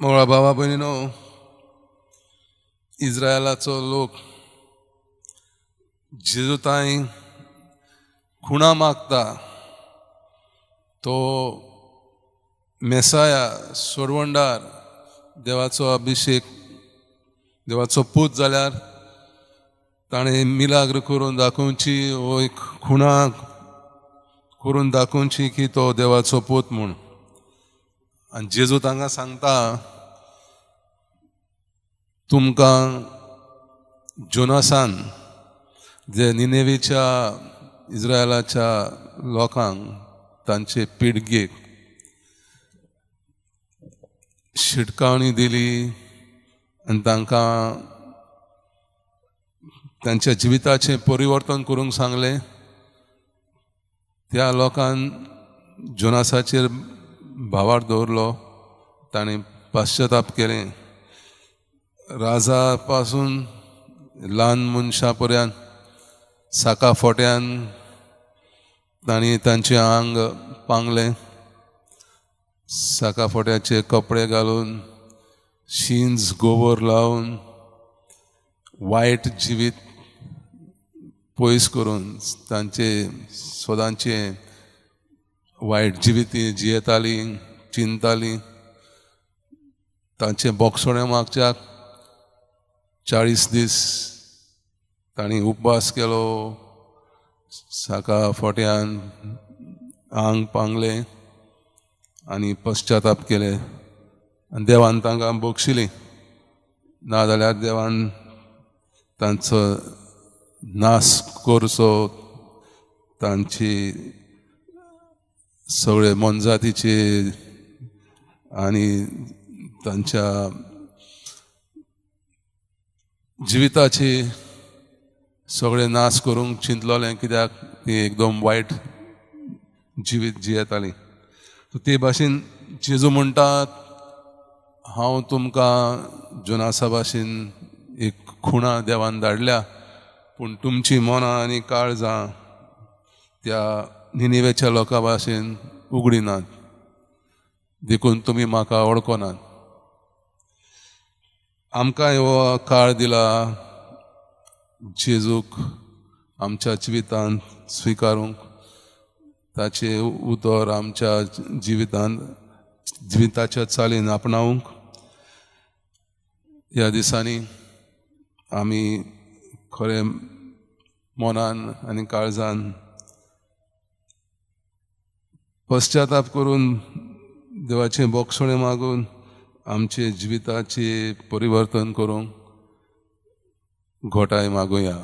मोळा भावा भयणीनो, इस्रायलाचो लोक जेजू ताई खुणा मागता तो मेसाया सोडवंडार देवाचो अभिषेक देवाचो पूत जाल्यार ताणें मिलाग्र करून दाखोवची वो एक खुणा करून दाखोवची की तो देवाचो पूत म्हूण. आनी जेजू तांकां सांगता तुमकां जोनासान जे निनेवेच्या इस्रायलाच्या लोकांक तांचे पिळगेक शिटकावणी दिली आनी तांकां तांच्या जिविताचें परिवर्तन करूंक सांगलें. त्या लोकांन जोनासाचेर भावार दवरलो. ताणें पाश्चाताप केलें. राजा पासून ल्हान मनशां पर्यंत साका फोट्यान तांणी तांचें आंग पांगलें. साका फोट्याचे कपडे घालून शीन्स गोबर लावन वायट जिवीत पयस करून तांचे स्वतांचे वायट जिवीत जियेतालीं चिंतालीं. तांचे बोगसोणे मागच्याक 40 दीस तांणी उपवास केलो. साका फोट्यान आंग पांगलें आनी पश्चाताप केलें आनी देवान तांकां बक्षिली. नाजाल्यार देवान तांचो नाश करचो, तांची सगळे मोनजातीचे आनी तांच्या जिविताचे सगळे नाश करूंक चिंतलोलें, कित्याक ती एकदम वायट जिवीत जियेतालीं. ते भाशेन जेजू म्हणटात हांव तुमकां जोनासा भाशेन एक खुणा देवान धाडल्या, पूण तुमची मनां आनी काळजां त्या निनेवेच्या लोकां भाशेन उगडिनात, देखून तुमी म्हाका वळखोनात. आमकां हो काळ दिला जेजूक आमच्या जिवितांत स्विकारूंक, ताचे उतर आमच्या जिविताच्या चालीन आपणावंक. ह्या दिसांनी आमी खरें मनान आनी काळजान पश्चाताप करून देवाचें बोगसोणें मागून आमचे जिविताचे परिवर्तन करूंक घोटाय मागुया.